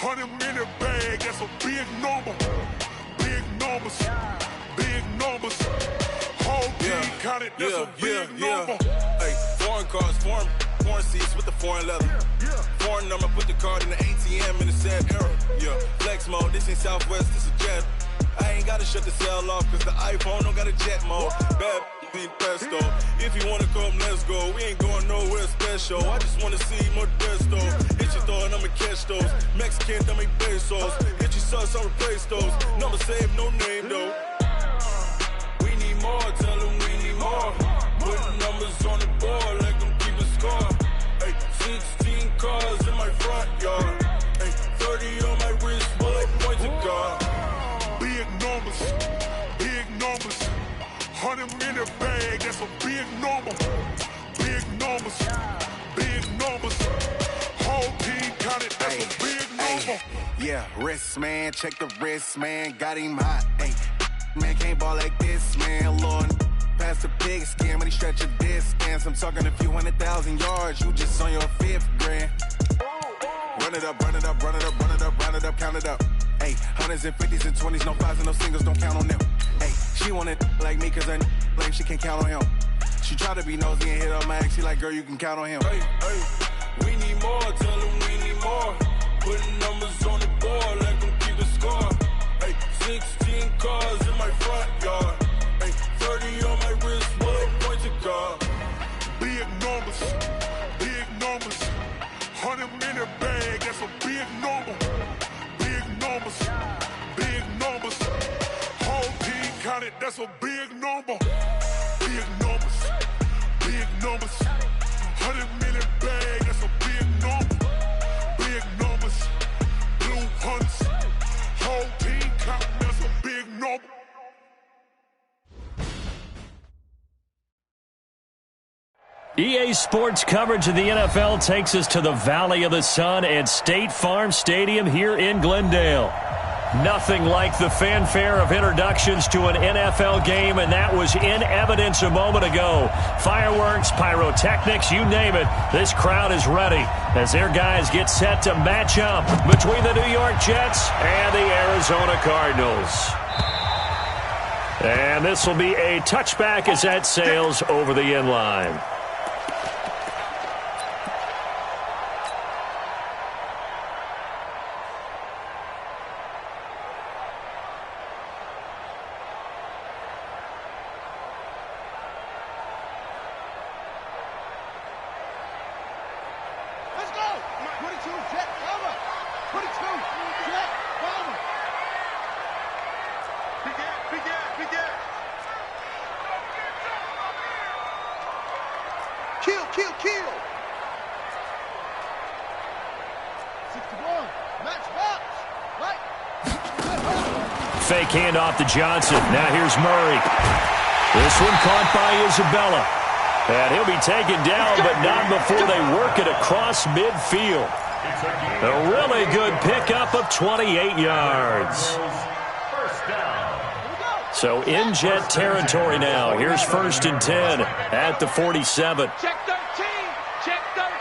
100-minute bag, that's a big number. Big numbers, big numbers. Whole team counted, that's a big number. Hey, foreign cars, foreign seats with the foreign leather. Foreign number, put the card in the ATM in the sad era. Yeah, flex mode, this ain't Southwest, this a jet. I ain't gotta shut the cell off, cause the iPhone don't got a jet mode. Bad being pesto. If you wanna come, let's go. We ain't going nowhere special. I just wanna see more Modesto. Hit your throw and I'ma catch those. Mexican, I make pesos. Hit your sauce, I'll replace those. Number save, no name though. We need more, tell them we need more. Putting numbers on the board, like them keep a score. Hey, 16 cars in my front yard. Hey, 30 on my wrist, bullet points of God. Big numbers, big numbers. 100-minute bag, that's a big number. Big numbers, big numbers. Whole team counted, that's a big number. Yeah, wrist, man, check the wrist, man. Got him hot, ayy. Man, can't ball like this, man. Lord, past the pig skin, when he stretch a distance. I'm talking a few 100,000 yards, you just on your 5th grand. Run it up, run it up, run it up, run it up, run it up, count it up. Ayy, 100s and 50s and 20s, no 5s and no singles, don't count on them. Ayy, she want it like me, cause her lame, she can't count on him. She try to be nosy and hit up my ex, she like, girl, you can count on him. Hey, we need more, tell them we need more. Putting numbers on the board, like them keep a score. Hey, 16 cars in my front yard. Hey, 30 on my wrist, bullet points of God. Big numbers, big numbers. 100-minute bag, that's a big number. Big numbers, big numbers. Whole team counted, that's a big number. Big numbers, big numbers. 100-minute bag, that's a big number. Big numbers, blue hunts. Whole team counting, that's a big number. EA Sports coverage of the NFL takes us to the Valley of the Sun at State Farm Stadium here in Glendale. Nothing like the fanfare of introductions to an NFL game, and that was in evidence a moment ago. Fireworks, pyrotechnics, you name it. This crowd is ready as their guys get set to match up between the New York Jets and the Arizona Cardinals. And this will be a touchback as that sails over the end line. Kill. 61. Match box. Right. Fake handoff to Johnson. Now here's Murray. This one caught by Isabella. And he'll be taken down, but not before they work it across midfield. A really good pickup of 28 yards. So in Jet territory now. Here's 1st and 10 at the 47. Check 13. Check 13.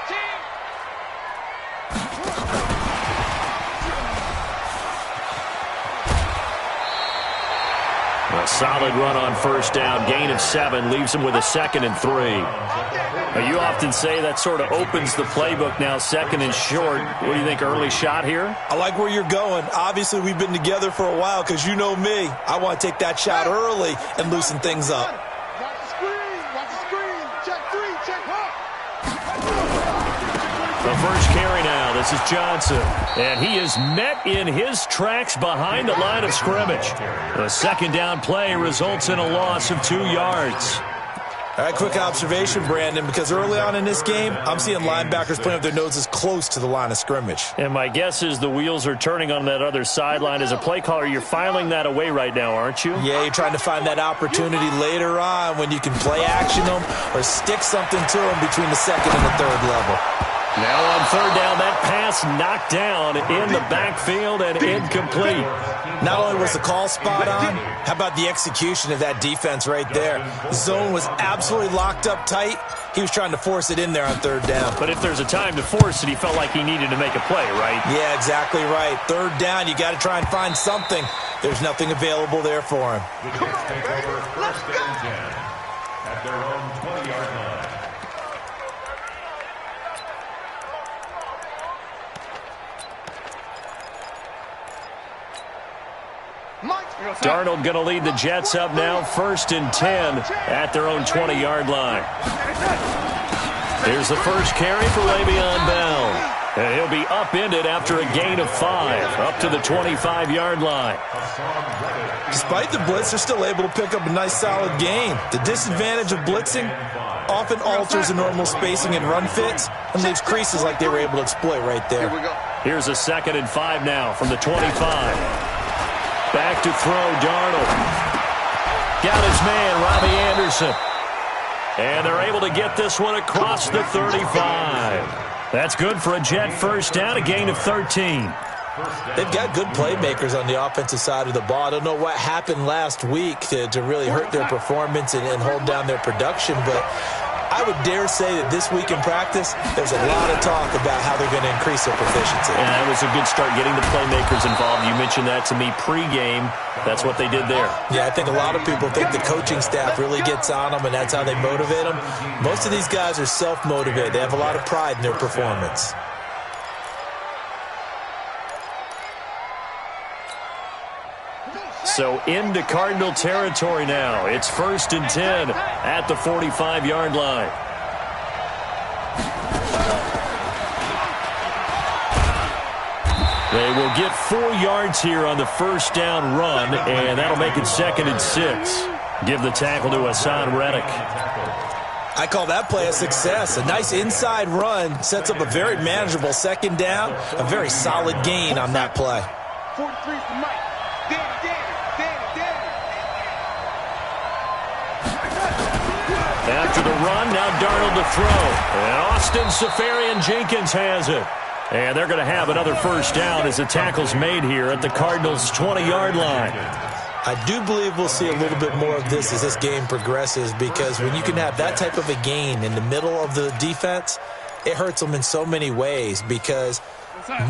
A solid run on 1st down. Gain of 7 leaves him with a 2nd and 3. Now, you often say that sort of opens the playbook now, 2nd and short. What do you think, early shot here? I like where you're going. Obviously, we've been together for a while because you know me. I want to take that shot early and loosen things up. Watch the screen. Check 3. Check her. The first carry now. This is Johnson. And he is met in his tracks behind the line of scrimmage. The 2nd down play results in a loss of 2 yards. All right, quick observation, Brandon, because early on in this game, I'm seeing linebackers putting up their noses close to the line of scrimmage. And my guess is the wheels are turning on that other sideline. As a play caller, you're filing that away right now, aren't you? Yeah, you're trying to find that opportunity later on when you can play action them or stick something to them between the 2nd and the 3rd level. Now on 3rd down, that pass knocked down in the backfield and incomplete. Not only was the call spot on, how about the execution of that defense right there? The zone was absolutely locked up tight. He was trying to force it in there on third down. But if there's a time to force it, he felt like he needed to make a play, right? Yeah, exactly right. Third down, you got to try and find something. There's nothing available there for him. Come on, baby. Let's go. At their own 20-yard line. Darnold going to lead the Jets up now, 1st and 10 at their own 20-yard line. Here's the first carry for Le'Veon Bell. And he'll be upended after a gain of 5, up to the 25-yard line. Despite the blitz, they're still able to pick up a nice solid gain. The disadvantage of blitzing often alters the normal spacing and run fits and leaves creases like they were able to exploit right there. Here's a 2nd and 5 now from the 25. Back to throw, Darnold. Got his man, Robbie Anderson. And they're able to get this one across the 35. That's good for a Jet first down, a gain of 13. They've got good playmakers on the offensive side of the ball. I don't know what happened last week to really hurt their performance and hold down their production, but I would dare say that this week in practice, there's a lot of talk about how they're going to increase their proficiency. And that was a good start, getting the playmakers involved. You mentioned that to me pregame. That's what they did there. Yeah, I think a lot of people think the coaching staff really gets on them, and that's how they motivate them. Most of these guys are self-motivated. They have a lot of pride in their performance. So into Cardinal territory now. It's 1st and 10 at the 45-yard line. They will get 4 yards here on the first down run, and that'll make it 2nd and 6. Give the tackle to Hassan Reddick. I call that play a success. A nice inside run sets up a very manageable 2nd down, a very solid gain on that play. 43 for Mike. After the run, now Darnold to throw. And Austin Seferian-Jenkins has it. And they're going to have another first down as the tackle's made here at the Cardinals' 20-yard line. I do believe we'll see a little bit more of this as this game progresses, because when you can have that type of a gain in the middle of the defense, it hurts them in so many ways, because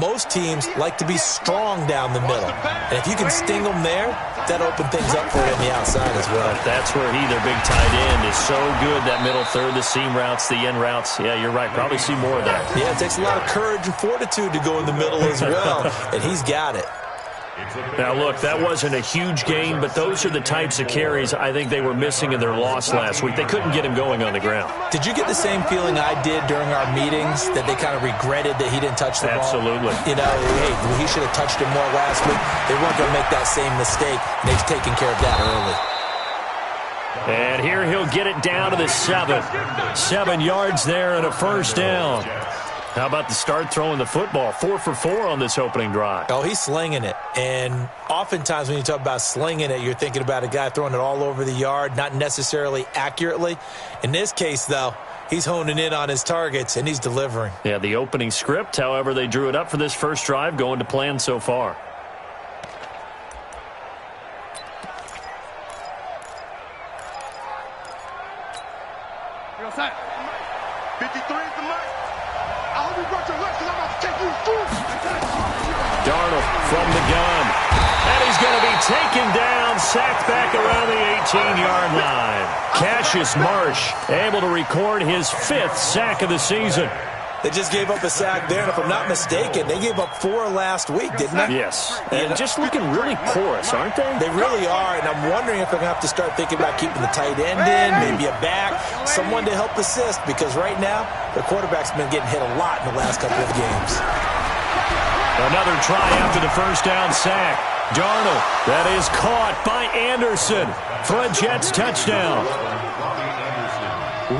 most teams like to be strong down the middle. And if you can sting them there, that opens things up for you on the outside as well. That's where their big tight end, is so good, that middle third, the seam routes, the end routes. Yeah, you're right. Probably see more of that. Yeah, it takes a lot of courage and fortitude to go in the middle as well, and he's got it. Now, look, that wasn't a huge gain, but those are the types of carries I think they were missing in their loss last week. They couldn't get him going on the ground. Did you get the same feeling I did during our meetings, that they kind of regretted that he didn't touch the ball? Absolutely. You know, hey, he should have touched it more last week. They weren't going to make that same mistake, and they've taken care of that early. And here he'll get it down to the 7. 7 yards there and a first down. How about the start throwing the football? 4 for 4 on this opening drive. Oh, he's slinging it. And oftentimes when you talk about slinging it, you're thinking about a guy throwing it all over the yard, not necessarily accurately. In this case, though, he's honing in on his targets, and he's delivering. Yeah, the opening script, however, they drew it up for this first drive, going to plan so far. You're set. 53 is the mic. I hope you brought your left, because I'm about to take you through. Darnold from the gun. And he's going to be taken down, sacked back around the 18-yard line. Cassius Marsh able to record his 5th sack of the season. They just gave up a sack there, and if I'm not mistaken, they gave up 4 last week, didn't they? Yes, and just looking really porous, aren't they? They really are, and I'm wondering if they're going to have to start thinking about keeping the tight end in, maybe a back, someone to help assist, because right now, the quarterback's been getting hit a lot in the last couple of games. Another try after the first down sack. Darnold, that is caught by Anderson for a Jets touchdown.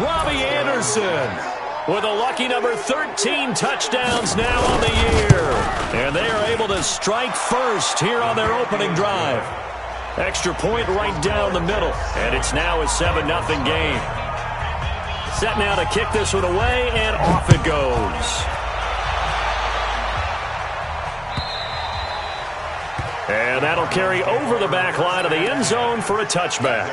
Robbie Anderson with a lucky number 13 touchdowns now on the year. And they are able to strike first here on their opening drive. Extra point right down the middle. And it's now a 7-0 game. Set now to kick this one away, and off it goes. And that'll carry over the back line of the end zone for a touchback.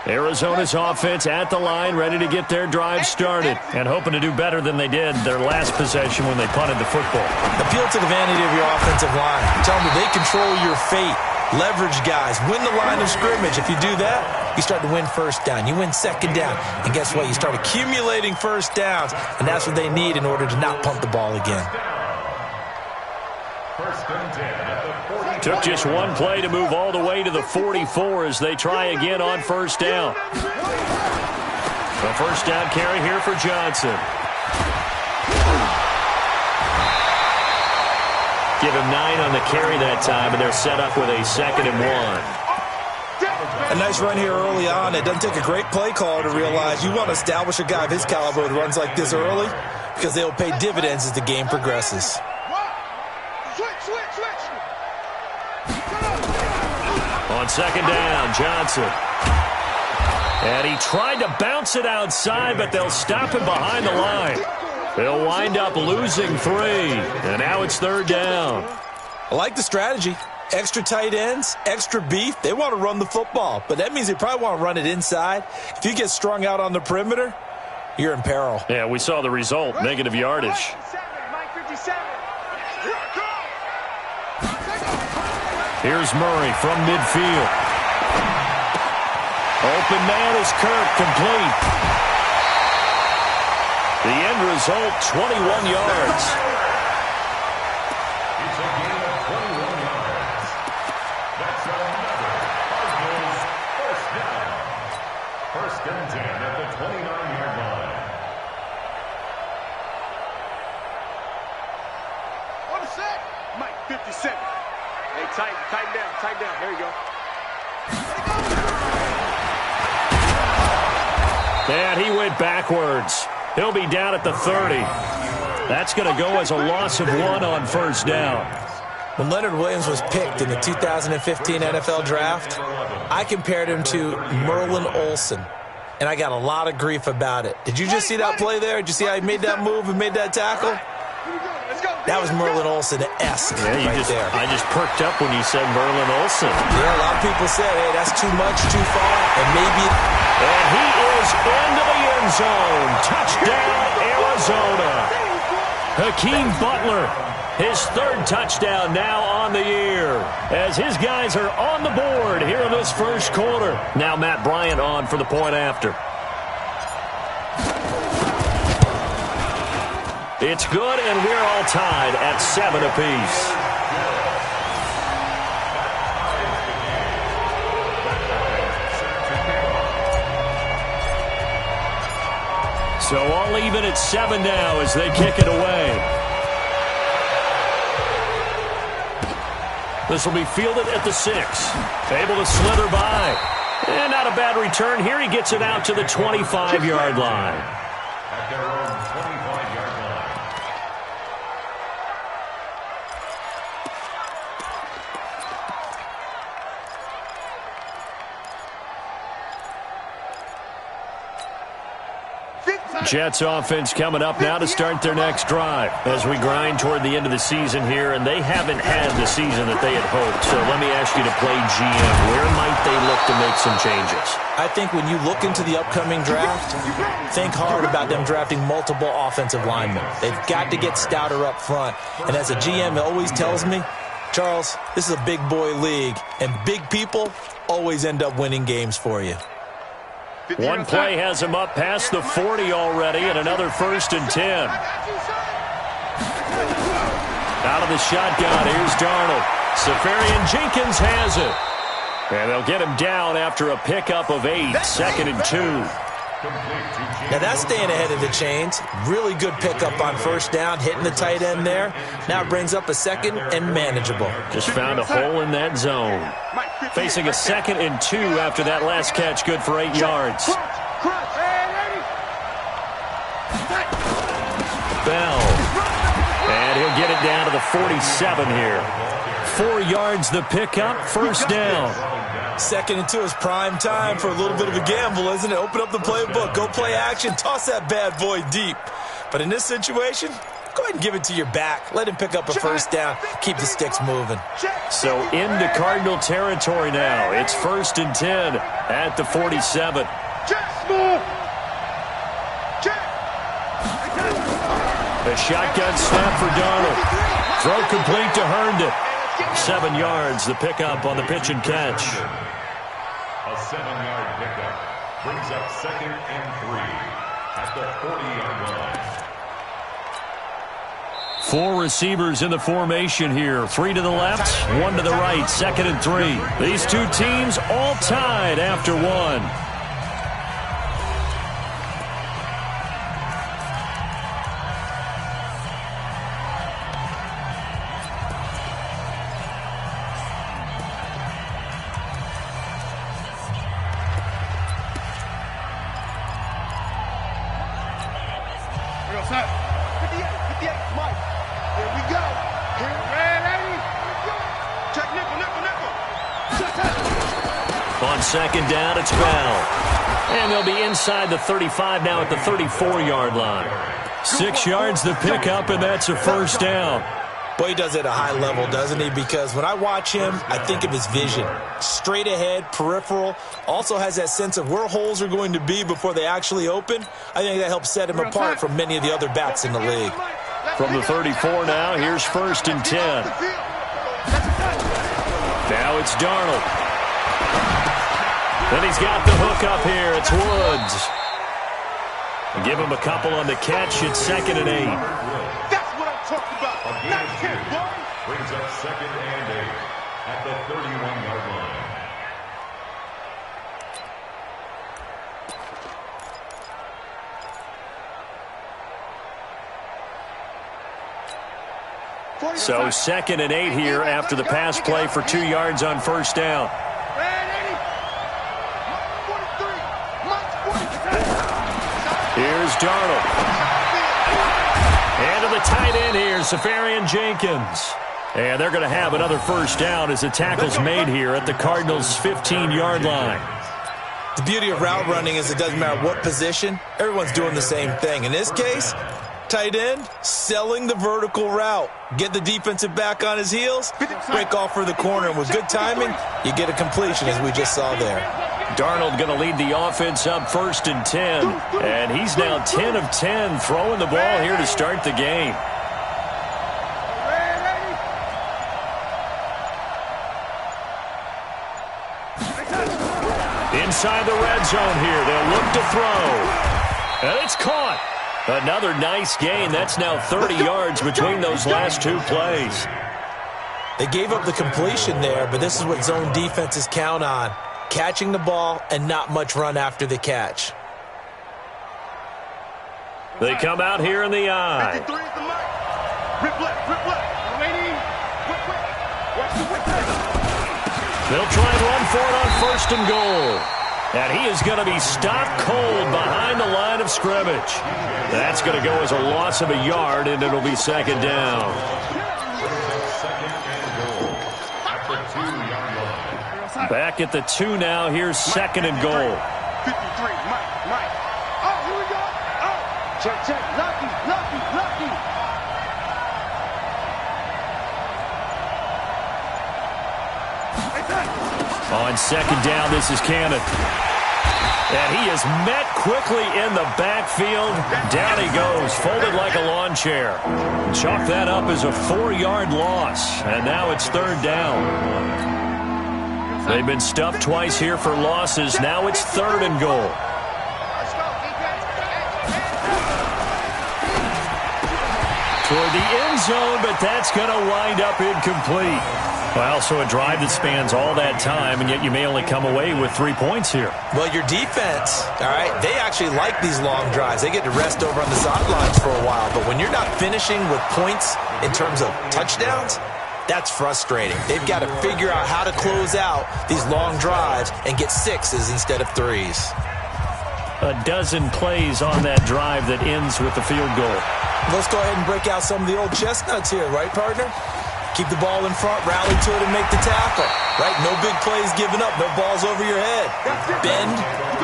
Arizona's offense at the line, ready to get their drive started, and hoping to do better than they did their last possession when they punted the football. Appeal to the vanity of your offensive line. Tell them that they control your fate. Leverage guys. Win the line of scrimmage. If you do that, you start to win first down. You win second down. And guess what? You start accumulating first downs, and that's what they need in order to not punt the ball again. Took just one play to move all the way to the 44 as they try again on first down. A first down carry here for Johnson. Give him 9 on the carry that time, and they're set up with a 2nd and 1. A nice run here early on. It doesn't take a great play caller to realize you want to establish a guy of his caliber who runs like this early because they'll pay dividends as the game progresses. On 2nd down, Johnson. And he tried to bounce it outside, but they'll stop him behind the line. They'll wind up losing 3, and now it's 3rd down. I like the strategy. Extra tight ends, extra beef. They want to run the football, but that means they probably want to run it inside. If you get strung out on the perimeter, you're in peril. Yeah, we saw the result, negative yardage. Here's Murray from midfield. Open man is Kirk, complete. The end result, 21 yards. It's a gain of 21 yards. That's another Cardinals first down. 1st and 10 at the 29-yard line. On the set. Mike, 57. Hey, tighten down. There you go. And he went backwards. He'll be down at the 30. That's going to go as a loss of 1 on first down. When Leonard Williams was picked in the 2015 NFL Draft, I compared him to Merlin Olsen, and I got a lot of grief about it. Did you just see that play there? Did you see how he made that move and made that tackle? That was Merlin Olsen-esque there. I just perked up when you said Merlin Olsen. Yeah, a lot of people said, hey, that's too much, too far, and maybe... And he is into the end zone. Touchdown, Arizona. Hakeem Butler, his 3rd touchdown now on the year, as his guys are on the board here in this first quarter. Now Matt Bryant on for the point after. It's good, and we're all tied at 7 apiece. So all even at 7 now as they kick it away. This will be fielded at the 6. Able to slither by. And not a bad return here. He gets it out to the 25-yard line. At their own 25-yard line. Jets offense coming up now to start their next drive as we grind toward the end of the season here, and they haven't had the season that they had hoped. So let me ask you to play GM. Where might they look to make some changes? I think when you look into the upcoming draft, think hard about them drafting multiple offensive linemen. They've got to get stouter up front. And as a GM, it always tells me, Charles, this is a big boy league, and big people always end up winning games for you. One play has him up past the 40 already, and another 1st and 10. Out of the shotgun, here's Darnold. Safarian Jenkins has it. And they'll get him down after a pickup of 8, 2nd and 2. Now that's staying ahead of the chains. Really good pickup on first down, hitting the tight end there. Now it brings up a 2nd and manageable. Just found a hole in that zone. Facing a 2nd and 2 after that last catch, good for 8 yards. Bell. And he'll get it down to the 47 here. 4 yards the pickup, first down. 2nd and 2 is prime time for a little bit of a gamble, isn't it? Open up the playbook, go play action, toss that bad boy deep. But in this situation, go ahead and give it to your back. Let him pick up a first down. Keep the sticks moving. So into Cardinal territory now. It's 1st and 10 at the 47. A shotgun snap for Darnold. Throw complete to Herndon. 7 yards, the pickup on the pitch and catch. A 7-yard pickup brings up 2nd and 3 at the 40-yard line. 4 receivers in the formation here. 3 to the left, 1 to the right. 2nd and 3. These two teams all tied after 1. On 2nd down, it's Bell. And they'll be inside the 35 now at the 34-yard line. 6 yards the pickup, and that's a 1st down. Boy, he does it at a high level, doesn't he? Because when I watch him, I think of his vision. Straight ahead, peripheral. Also has that sense of where holes are going to be before they actually open. I think that helps set him apart from many of the other backs in the league. From the 34 now, here's 1st and 10. Now it's Darnold. Then he's got the hook up here. It's Woods. Give him a couple on the catch. It's 2nd and 8. That's what I'm talking about. Not 10, boy. Brings up 2nd and 8 at the 31-yard line. So 2nd and 8 here after the pass play for 2 yards on 1st down. Here's Darnold. And to the tight end here, Safarian Jenkins. And they're going to have another 1st down as the tackle's made here at the Cardinals' 15-yard line. The beauty of route running is it doesn't matter what position. Everyone's doing the same thing. In this case, tight end, selling the vertical route. Get the defensive back on his heels, break off for the corner, and with good timing, you get a completion as we just saw there. Darnold going to lead the offense up 1st and 10, and he's now 10 of 10 throwing the ball here to start the game. Inside the red zone here, they'll look to throw, and it's caught. Another nice gain. That's now 30 yards between those last 2 plays. They gave up the completion there, but this is what zone defenses count on. Catching the ball and not much run after the catch. They come out here in the eye. They'll try and run for it on 1st and goal. And he is going to be stopped cold behind the line of scrimmage. That's going to go as a loss of a yard, and it'll be 2nd down. Back at the 2 now. Here's 2nd and goal. 53, Mike. Oh, here we go. Oh, check. Lucky. On 2nd down, this is Cannon. And he is met quickly in the backfield. Down he goes, folded like a lawn chair. Chalk that up as a 4-yard loss. And now it's 3rd down. They've been stuffed twice here for losses. Now it's 3rd and goal. Toward the end zone, but that's going to wind up incomplete. Well, so a drive that spans all that time, and yet you may only come away with 3 points here. Well, your defense, all right, they actually like these long drives. They get to rest over on the sidelines for a while. But when you're not finishing with points in terms of touchdowns, that's frustrating. They've got to figure out how to close out these long drives and get 6s instead of 3s. A dozen plays on that drive that ends with the field goal. Let's go ahead and break out some of the old chestnuts here, right, partner? Keep the ball in front, rally to it, and make the tackle. Right? No big plays given up, no balls over your head. Bend,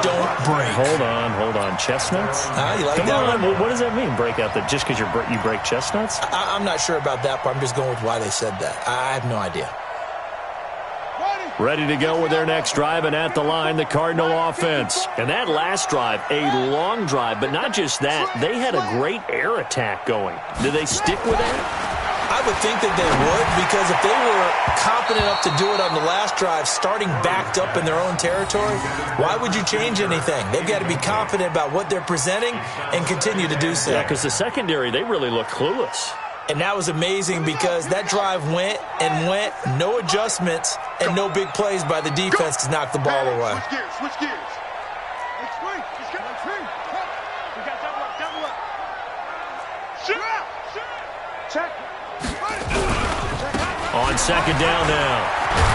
don't break. Hold on. Chestnuts? You like Come that on. one? What does that mean, break out? Just because you break chestnuts? I'm not sure about that, but I'm just going with why they said that. I have no idea. Ready to go with their next drive, and at the line, the Cardinal offense. And that last drive, a long drive, but not just that. They had a great air attack going. Did they stick with that? I would think that they would, because if they were confident enough to do it on the last drive, starting backed up in their own territory, why would you change anything? They've got to be confident about what they're presenting and continue to do so. Yeah, because the secondary, they really look clueless. And that was amazing because that drive went and went, no adjustments, and no big plays by the defense to knock the ball away. Switch gears. Let's swing. Let's get one swing. We got double up. Shoot. Check. On second down now,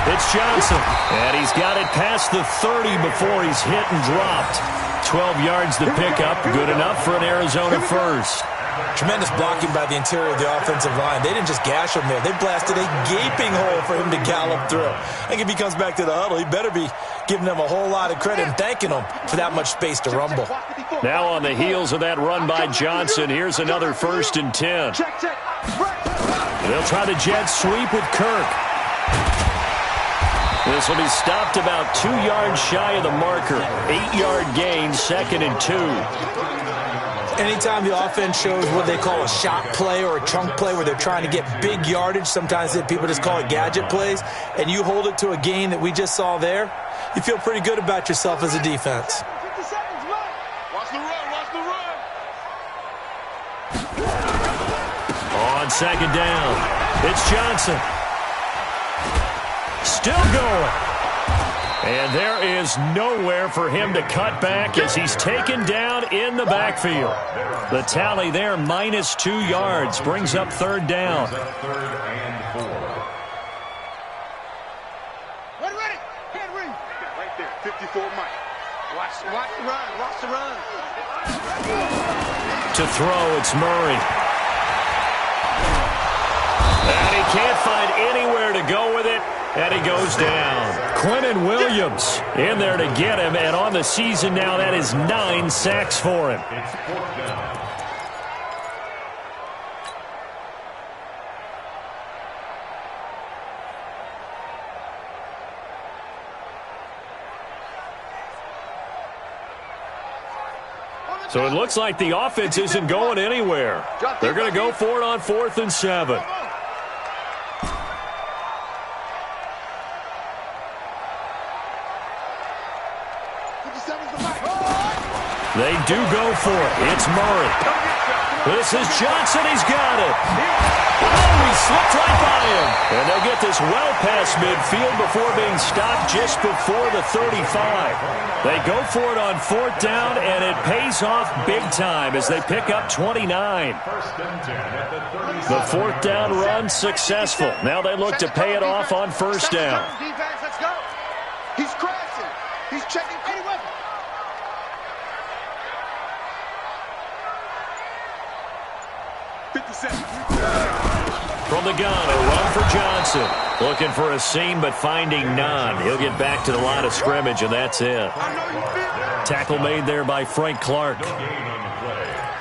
it's Johnson. And he's got it past the 30 before he's hit and dropped. 12 yards to pick up, good enough for an Arizona first. Tremendous blocking by the interior of the offensive line. They didn't just gash him there. They blasted a gaping hole for him to gallop through. I think if he comes back to the huddle, he better be giving them a whole lot of credit and thanking them for that much space to rumble. Now on the heels of that run by Johnson, here's another 1st and 10. They'll try the jet sweep with Kirk. This will be stopped about 2 yards shy of the marker. 8-yard gain, 2nd and 2. Anytime the offense shows what they call a shot play or a chunk play where they're trying to get big yardage, sometimes people just call it gadget plays, and you hold it to a gain that we just saw there, you feel pretty good about yourself as a defense. Watch the run. On second down, it's Johnson. Still going. And there is nowhere for him to cut back as he's taken down in the backfield. The tally there, minus 2 yards, brings up 3rd down. Ready. Hand ring. Right there, 54 Mike. Watch the run. To throw, it's Murray. And he can't find anywhere to go with it. And he goes down. Quinnen Williams in there to get him. And on the season now, that is 9 sacks for him. So it looks like the offense isn't going anywhere. They're going to go for it on 4th and 7. They do go for it. It's Murray. This is Johnson. He's got it. Oh, he slipped right by him. And they'll get this well past midfield before being stopped just before the 35. They go for it on 4th down, and it pays off big time as they pick up 29. The 4th down run successful. Now they look to pay it off on 1st down. Let's go. He's crashing. He's checking any weapon. From the gun, a run for Johnson. Looking for a seam, but finding none. He'll get back to the line of scrimmage, and that's it. Tackle made there by Frank Clark.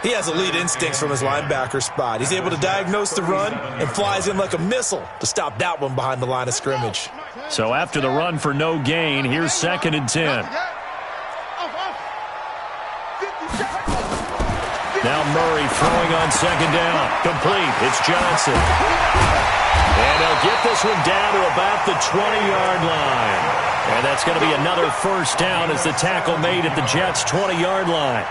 He has elite instincts from his linebacker spot. He's able to diagnose the run and flies in like a missile to stop that one behind the line of scrimmage. So after the run for no gain, here's 2nd and 10. Now Murray throwing on 2nd down. Complete. It's Johnson. And they'll get this one down to about the 20-yard line. And that's going to be another 1st down as the tackle made at the Jets' 20-yard line.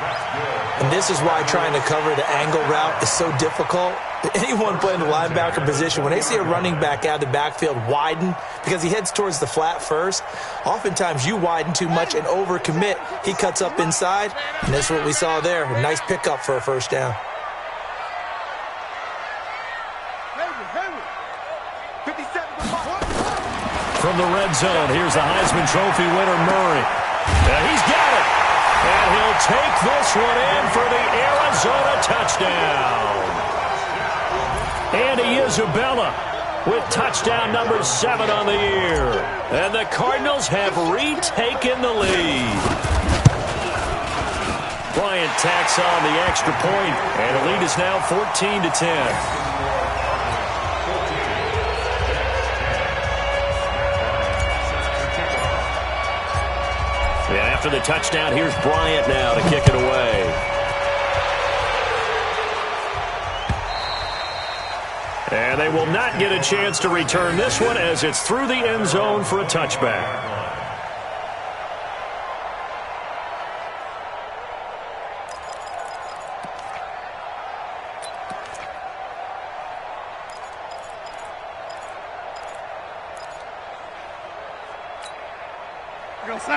And this is why trying to cover the angle route is so difficult. Anyone playing the linebacker position, when they see a running back out of the backfield widen because he heads towards the flat first, oftentimes you widen too much and overcommit. He cuts up inside, and that's what we saw there. A nice pickup for a 1st down. From the red zone, here's the Heisman Trophy winner, Murray. He's got it. And he'll take this one in for the Arizona touchdown. Andy Isabella with touchdown number 7 on the year. And the Cardinals have retaken the lead. Bryant tacks on the extra point, and the lead is now 14-10. And after the touchdown, here's Bryant now to kick it away. And they will not get a chance to return this one as it's through the end zone for a touchback.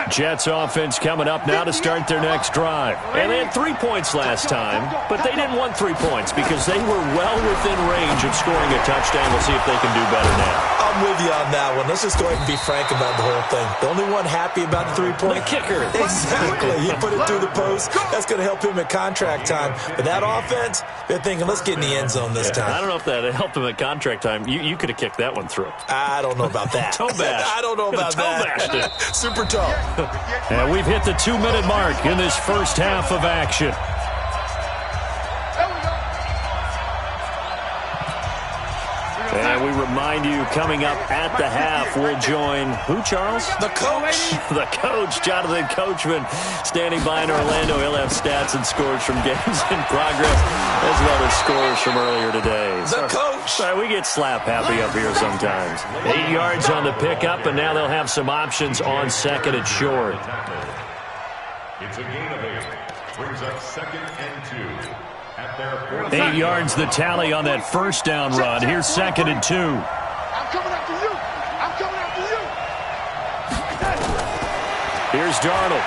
Jets offense coming up now to start their next drive. And they had 3 points last time, but they didn't want 3 points because they were well within range of scoring a touchdown. We'll see if they can do better now. I'm with you on that one. Let's just go ahead and be frank about the whole thing. The only one happy about the 3-point? The kicker. Exactly. He put it through the post. That's going to help him at contract time. But that offense, they're thinking, let's get in the end zone this time. I don't know if that helped him at contract time. You could have kicked that one through. I don't know about that. Toe bash. I don't know about that. Toe bashed it. Super toe. And we've hit the 2-minute mark in this first half of action. And we remind you, coming up at the half, we'll join who, Charles? The coach. The coach, Jonathan Coachman, standing by in Orlando. He'll have stats and scores from games in progress, as well as scores from earlier today. The coach. Sorry, we get slap happy up here sometimes. 8 yards on the pickup, and now they'll have some options on second and short. It's a gain of 8. Brings up 2nd and 2. 8 yards the tally on that first down run. Here's 2nd and 2. I'm coming after you. I'm coming after you. Here's Darnold.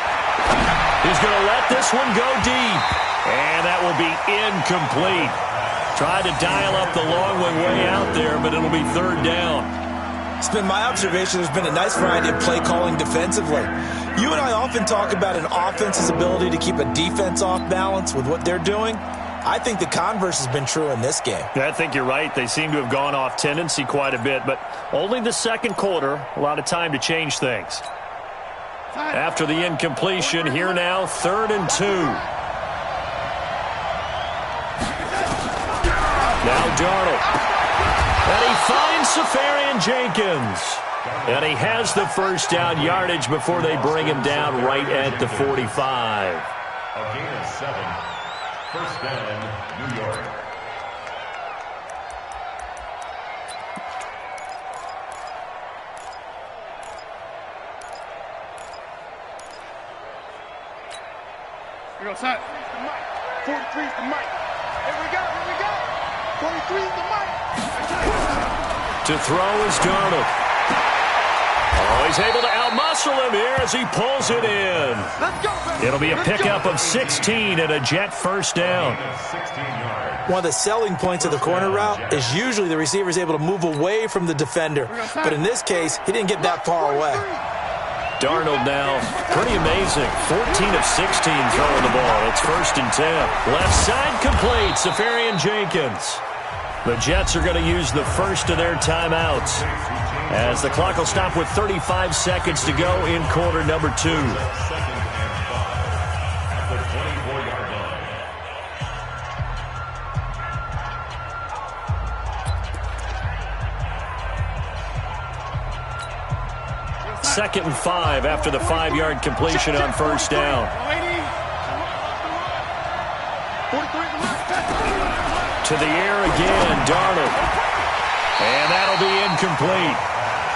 He's going to let this one go deep. And that will be incomplete. Tried to dial up the long way out there, but it'll be 3rd down. It's been my observation there's been a nice variety of play calling defensively. You and I often talk about an offense's ability to keep a defense off balance with what they're doing. I think the converse has been true in this game. I think you're right. They seem to have gone off tendency quite a bit, but only the second quarter, a lot of time to change things. After the incompletion, here now, 3rd and 2. Now Darnold. And he finds Safarian Jenkins. And he has the first down yardage before they bring him down right at the 45. A gain of 7. First down, New York. We go outside. 43 is the mic. Here we go. 43 is the mic. To throw is Darnold. Oh, he's able to outmuscle him here as he pulls it in. Let's go, baby. It'll be a pickup of 16 and a Jet first down. 16 yards. One of the selling points of the corner route is usually the receiver is able to move away from the defender. But in this case, he didn't get that far away. Darnold now, pretty amazing. 14 of 16 throwing the ball. It's 1st and 10. Left side complete, Safarian Jenkins. The Jets are going to use the first of their timeouts, as the clock will stop with 35 seconds to go in quarter number 2. 2nd and 5 at the 24-yard line. 2nd and 5 after the 5-yard completion on first down. To the air again, Darnold. And that'll be incomplete.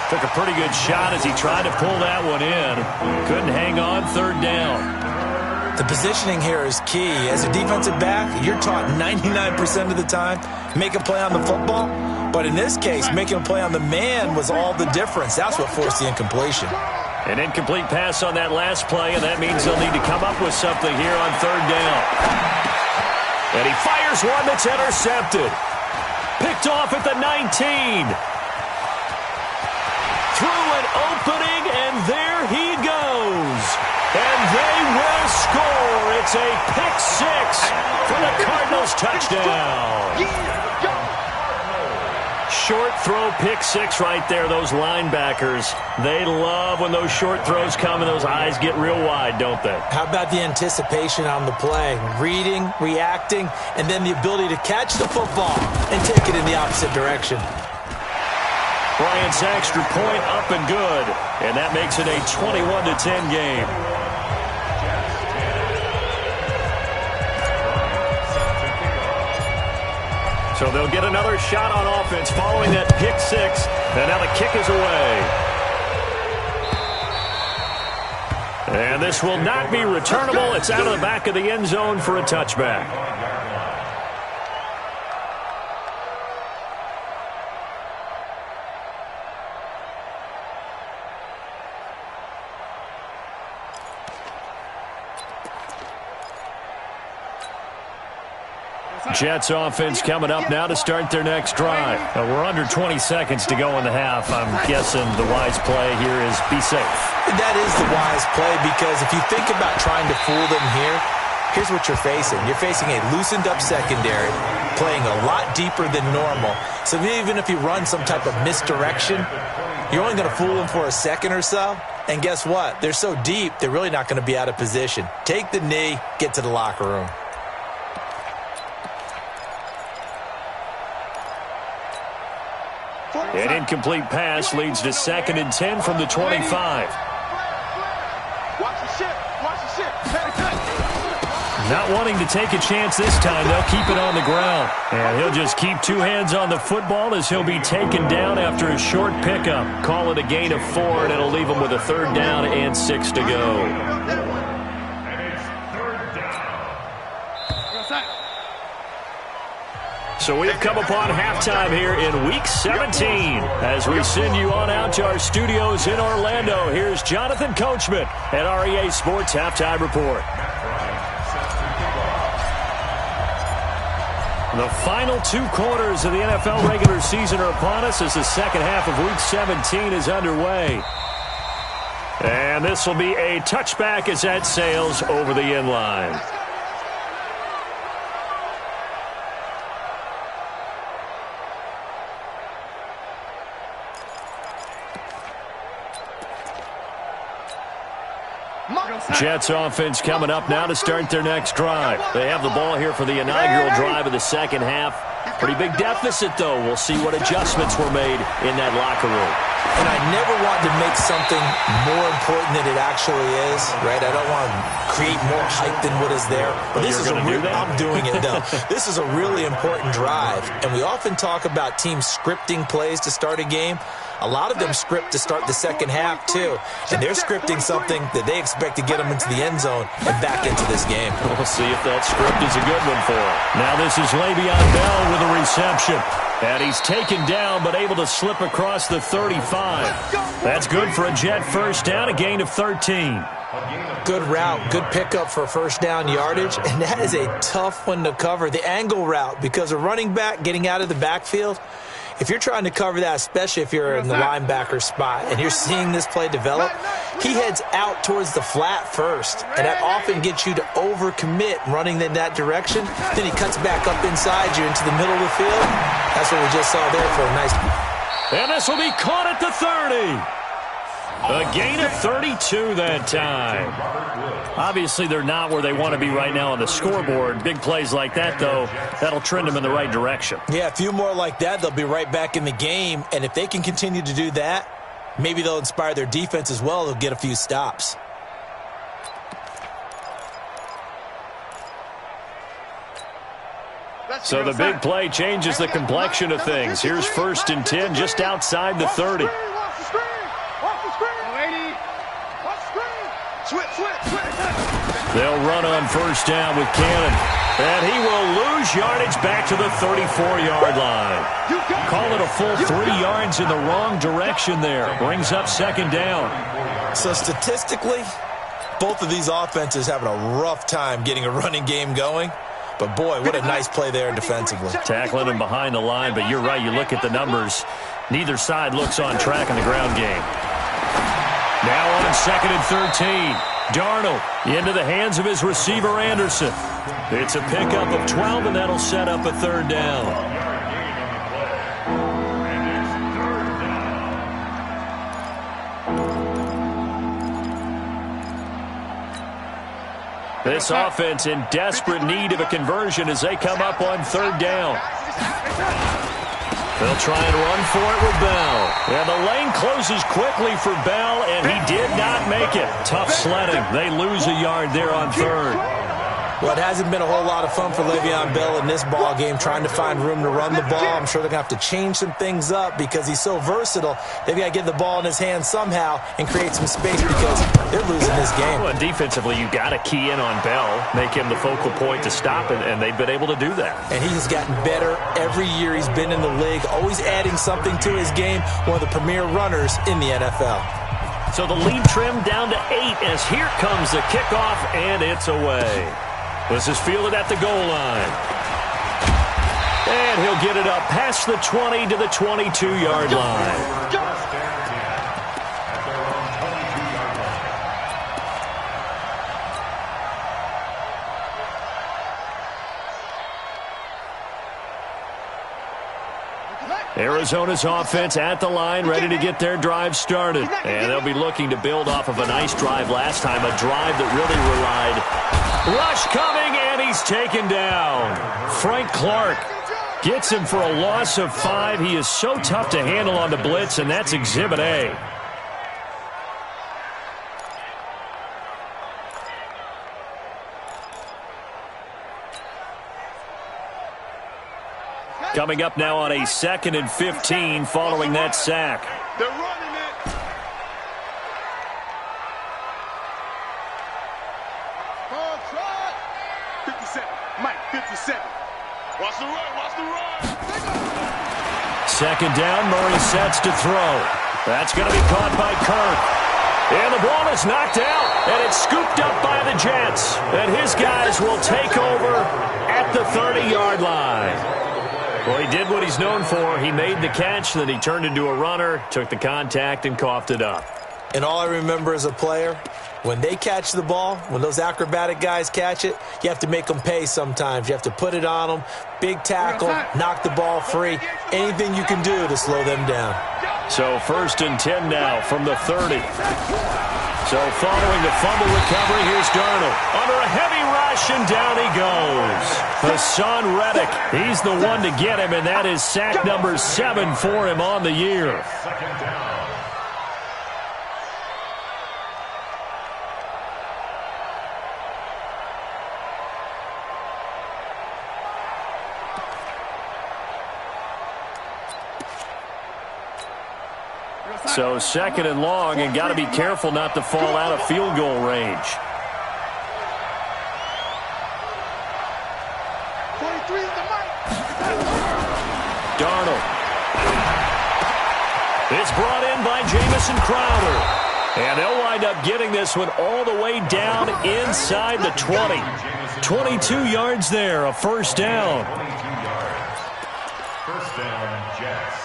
Took a pretty good shot as he tried to pull that one in. Couldn't hang on, 3rd down. The positioning here is key. As a defensive back, you're taught 99% of the time, make a play on the football. But in this case, making a play on the man was all the difference. That's what forced the incompletion. An incomplete pass on that last play, and that means they'll need to come up with something here on 3rd down. And he fires one that's intercepted. Picked off at the 19. Through an opening, and there he goes. And they will score. It's a pick 6 for the Cardinals touchdown. Short throw, pick six right there. Those linebackers, they love when those short throws come and those eyes get real wide, don't they? How about the anticipation on the play? Reading, reacting, and then the ability to catch the football and take it in the opposite direction. Bryant's extra point up and good, and that makes it a 21-10 game. So they'll get another shot on offense following that pick six, and now the kick is away. And this will not be returnable. It's out of the back of the end zone for a touchback. Jets offense coming up now to start their next drive. We're under 20 seconds to go in the half. I'm guessing the wise play here is be safe. That is the wise play, because if you think about trying to fool them here, here's what you're facing. You're facing a loosened up secondary, playing a lot deeper than normal. So even if you run some type of misdirection, you're only going to fool them for a second or so. And guess what? They're so deep, they're really not going to be out of position. Take the knee, get to the locker room. An incomplete pass leads to 2nd and 10 from the 25. Not wanting to take a chance this time, they'll keep it on the ground. And he'll just keep two hands on the football as he'll be taken down after a short pickup. Call it a gain of 4, and it'll leave him with a 3rd down and 6 to go. So we've come upon halftime here in Week 17. As we send you on out to our studios in Orlando, here's Jonathan Coachman at REA Sports Halftime Report. The final 2 quarters of the NFL regular season are upon us as the second half of Week 17 is underway. And this will be a touchback as that sails over the end line. Jets offense coming up now to start their next drive. They have the ball here for the inaugural drive of the second half. Pretty big deficit, though. We'll see what adjustments were made in that locker room. And I never want to make something more important than it actually is, right? I don't want to create more hype than what is there. But this is I'm doing it, though. This is a really important drive. And we often talk about teams scripting plays to start a game. A lot of them script to start the second half, too. And they're scripting something that they expect to get them into the end zone and back into this game. We'll see if that script is a good one for them. Now this is Le'Veon Bell with a reception. And he's taken down but able to slip across the 35. That's good for a Jet first down, a gain of 13. Good route, good pickup for first down yardage, and that is a tough one to cover. The angle route, because a running back getting out of the backfield, if you're trying to cover that, especially if you're in the linebacker spot and you're seeing this play develop, he heads out towards the flat first, and that often gets you to overcommit running in that direction. Then he cuts back up inside you into the middle of the field. That's what we just saw there for a nice. And this will be caught at the 30. A gain of 32 that time. Obviously, they're not where they want to be right now on the scoreboard. Big plays like that, though, that'll trend them in the right direction. Yeah, a few more like that, they'll be right back in the game. And if they can continue to do that, maybe they'll inspire their defense as well. They'll get a few stops. So the big play changes the complexion of things. Here's 1st and 10 just outside the 30. They'll run on first down with Cannon. And he will lose yardage back to the 34-yard line. Call it a full 3 yards in the wrong direction there. Brings up 2nd down. So statistically, both of these offenses having a rough time getting a running game going. But, boy, what a nice play there defensively. Tackling him behind the line, but you're right. You look at the numbers. Neither side looks on track in the ground game. Now on 2nd and 13. Darnold into the hands of his receiver, Anderson. It's a pickup of 12, and that'll set up a 3rd down. This offense in desperate need of a conversion as they come up on third down. They'll try and run for it with Bell. Yeah, the lane closes quickly for Bell, and he did not make it. Tough sledding. They lose a yard there on third. Well, it hasn't been a whole lot of fun for Le'Veon Bell in this ball game, trying to find room to run the ball. I'm sure they're going to have to change some things up because he's so versatile. They've got to get the ball in his hands somehow and create some space because they're losing this game. Well, defensively, you've got to key in on Bell, make him the focal point to stop it, and they've been able to do that. And he has gotten better every year he's been in the league, always adding something to his game, one of the premier runners in the NFL. So the lead trimmed down to 8 as here comes the kickoff, and it's away. This is fielded at the goal line. And he'll get it up past the 20 to the 22-yard line. Arizona's offense at the line, ready to get their drive started. And they'll be looking to build off of a nice drive last time, a drive that really relied. Rush coming, and he's taken down. Frank Clark gets him for a loss of 5. He is so tough to handle on the blitz, and that's Exhibit A. Coming up now on a 2nd and 15 following that sack. They're running it. Ball try. 57. Mike, 57. Watch the run. Watch the run. 2nd down. Murray sets to throw. That's going to be caught by Kirk. And the ball is knocked out, and it's scooped up by the Jets. And his guys will take over at the 30-yard line. Well, he did what he's known for. He made the catch, then he turned into a runner, took the contact, and coughed it up. And all I remember as a player, when they catch the ball, when those acrobatic guys catch it, you have to make them pay sometimes. You have to put it on them, big tackle, knock the ball free, anything you can do to slow them down. So 1st and 10 now from the 30. So following the fumble recovery, here's Darnold. Under a heavy rush, and down he goes. Hassan Reddick, he's the one to get him, and that is sack number 7 for him on the year. 2nd down. So 2nd and long, and got to be careful not to fall out of field goal range. 23 is the mic. Darnold. It's brought in by Jamison Crowder. And they'll wind up getting this one all the way down inside the 20. 22 yards there, a 1st down. 22 yards. 1st down, Jets.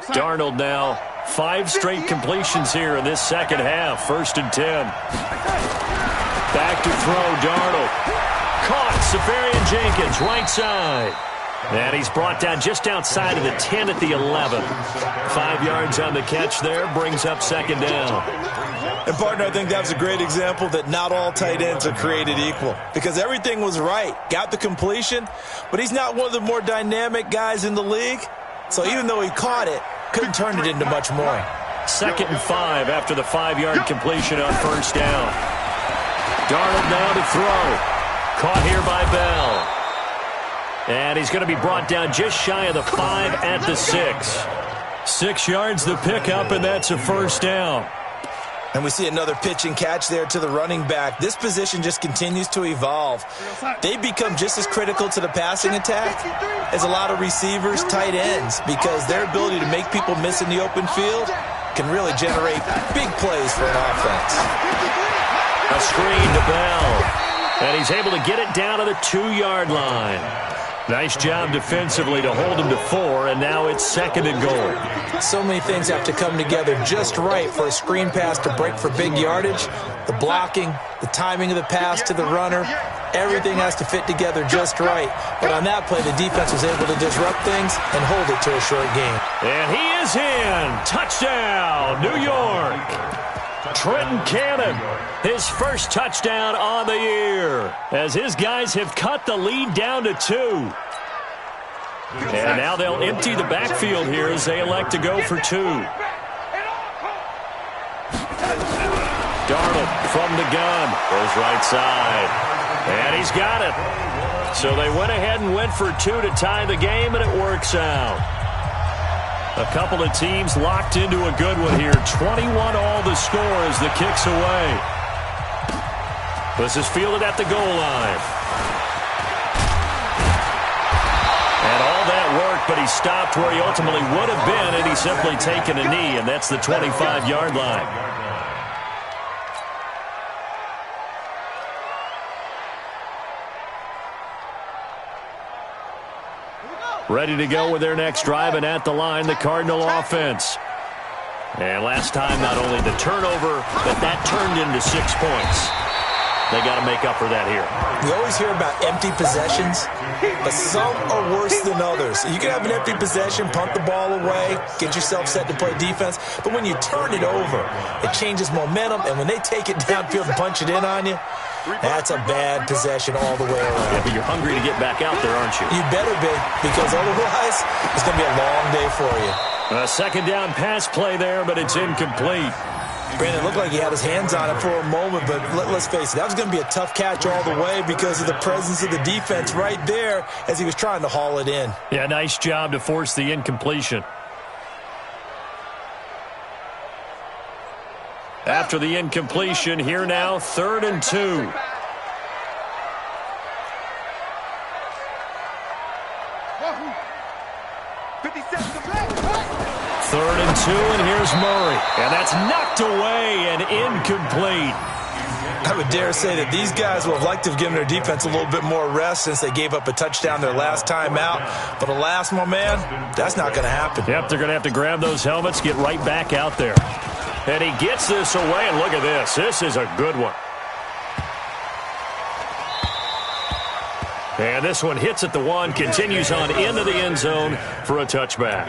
Darnold now 5 straight completions here in this 2nd half. 1st and 10. Back to throw, Darnold. Caught, Safarian Jenkins, right side. And he's brought down just outside of the 10 at the 11. 5 yards on the catch there, brings up 2nd down. And, partner, I think that was a great example that not all tight ends are created equal because everything was right. Got the completion, but he's not one of the more dynamic guys in the league. So even though he caught it, couldn't turn it into much more. 2nd and 5 after the 5-yard completion on 1st down. Darnold now to throw. Caught here by Bell. And he's going to be brought down just shy of the 5 at the 6. 6 yards the pickup, and that's a 1st down. And we see another pitch and catch there to the running back. This position just continues to evolve. They become just as critical to the passing attack as a lot of receivers, tight ends, because their ability to make people miss in the open field can really generate big plays for an offense. A screen to Bell. And he's able to get it down to the 2-yard line. Nice job defensively to hold him to 4, and now it's 2nd and goal. So many things have to come together just right for a screen pass to break for big yardage. The blocking, the timing of the pass to the runner, Everything has to fit together just right. But on that play, the defense was able to disrupt things and hold it to a short game. And he is in. Touchdown, New York. Trenton Cannon, his first touchdown on the year, as his guys have cut the lead down to 2. And now they'll empty the backfield here as they elect to go for 2. Darnold from the gun, goes right side, and he's got it. So they went ahead and went for 2 to tie the game, and it works out. A couple of teams locked into a good one here. 21 all the score as the kick's away. This is fielded at the goal line. And all that worked, but he stopped where he ultimately would have been, and he's simply taken a knee, and that's the 25-yard line. Ready to go with their next drive, and at the line, the Cardinal offense. And last time, not only the turnover, but that turned into 6 points. They got to make up for that here. We always hear about empty possessions, but some are worse than others. You can have an empty possession, punt the ball away, get yourself set to play defense, but when you turn it over, it changes momentum, and when they take it downfield and punch it in on you, that's a bad possession all the way around. Yeah, but you're hungry to get back out there, aren't you? You better be, because otherwise, it's going to be a long day for you. A second down pass play there, but it's incomplete. Brandon, it looked like he had his hands on it for a moment, but let's face it, that was going to be a tough catch all the way because of the presence of the defense right there as he was trying to haul it in. Yeah, nice job to force the incompletion. After the incompletion, here now, 3rd and 2. Third and 2, and here's Murray. And that's knocked away and incomplete. I would dare say that these guys would have liked to have given their defense a little bit more rest since they gave up a touchdown their last time out. But alas, my man, that's not going to happen. Yep, they're going to have to grab those helmets, get right back out there. And he gets this away, and look at this. This is a good one. And this one hits at the 1, continues on into the end zone for a touchback.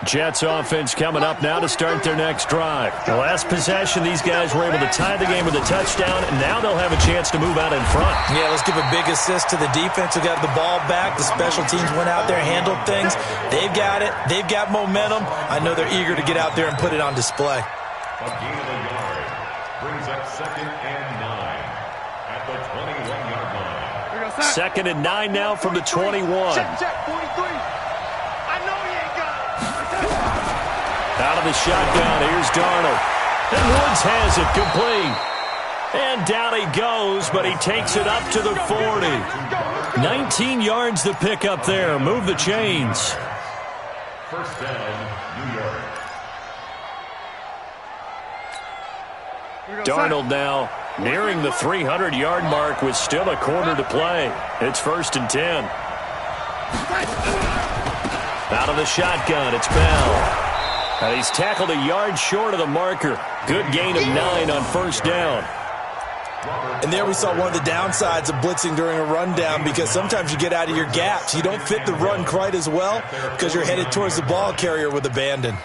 Jets offense coming up now to start their next drive. The last possession, these guys were able to tie the game with a touchdown, and now they'll have a chance to move out in front. Yeah, let's give a big assist to the defense who got the ball back. The special teams went out there, handled things. They've got it. They've got momentum. I know they're eager to get out there and put it on display. A gain of a yard brings up 2nd and 9 at the 21-yard line. 2nd and 9 now from the 21. Check, 43. Out of the shotgun, here's Darnold. And Woods has it complete. And down he goes, but he takes it up to the 40. 19 yards to pick up there. Move the chains. First down, New York. Darnold now nearing the 300-yard mark with still a quarter to play. It's 1st and 10. Out of the shotgun, it's Bell. And he's tackled a yard short of the marker. Good gain of 9 on 1st down. And there we saw one of the downsides of blitzing during a rundown, because sometimes you get out of your gaps. You don't fit the run quite as well because you're headed towards the ball carrier with abandon.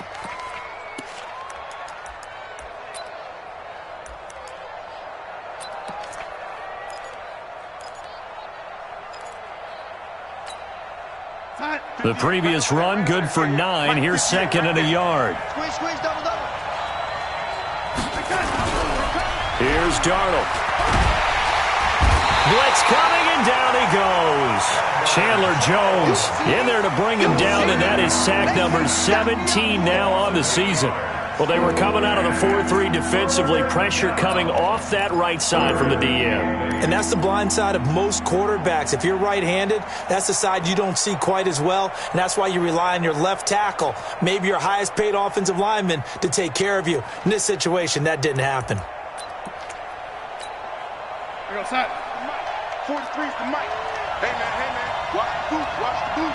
The previous run, good for 9. Here's 2nd and a yard. Squeeze, double. Here's Darnold. Blitz coming, and down he goes. Chandler Jones in there to bring him down, and that is sack number 17 now on the season. Well, they were coming out of the 4-3 defensively. Pressure coming off that right side from the DM. And that's the blind side of most quarterbacks. If you're right-handed, that's the side you don't see quite as well, and that's why you rely on your left tackle, maybe your highest-paid offensive lineman, to take care of you. In this situation, that didn't happen. Here goes that. 43's the mic. Hey, man. Watch the boot. Watch the boot.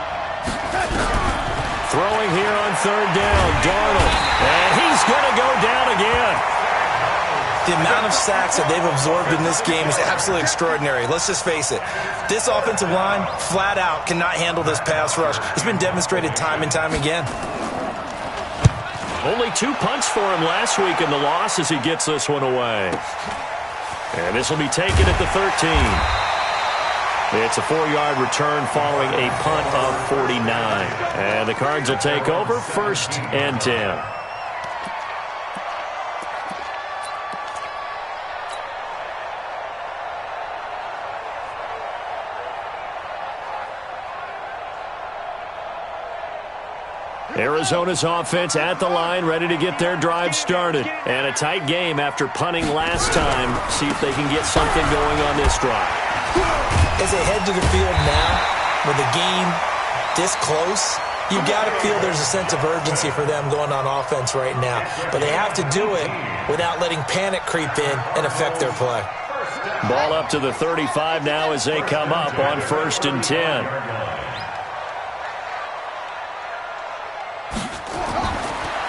Throwing here on third down, Darnold. And he's going to go down again. The amount of sacks that they've absorbed in this game is absolutely extraordinary. Let's just face it. This offensive line, flat out, cannot handle this pass rush. It's been demonstrated time and time again. Only 2 punts for him last week in the loss as he gets this one away. And this will be taken at the 13. It's a 4-yard return following a punt of 49. And the Cards will take over 1st and 10. Arizona's offense at the line, ready to get their drive started. And a tight game after punting last time. See if they can get something going on this drive. As they head to the field now, with the game this close, you've got to feel there's a sense of urgency for them going on offense right now. But they have to do it without letting panic creep in and affect their play. Ball up to the 35 now as they come up on 1st and 10.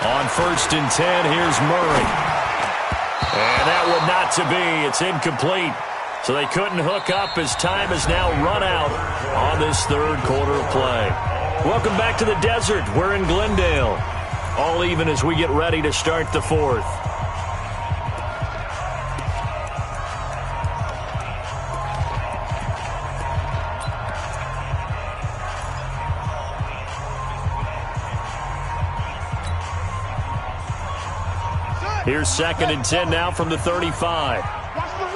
On 1st and 10, here's Murray. And that would not to be. It's incomplete. So they couldn't hook up as time has now run out on this third quarter of play. Welcome back to the desert. We're in Glendale. All even as we get ready to start the 4th. Here's 2nd and 10 now from the 35. Watch the run.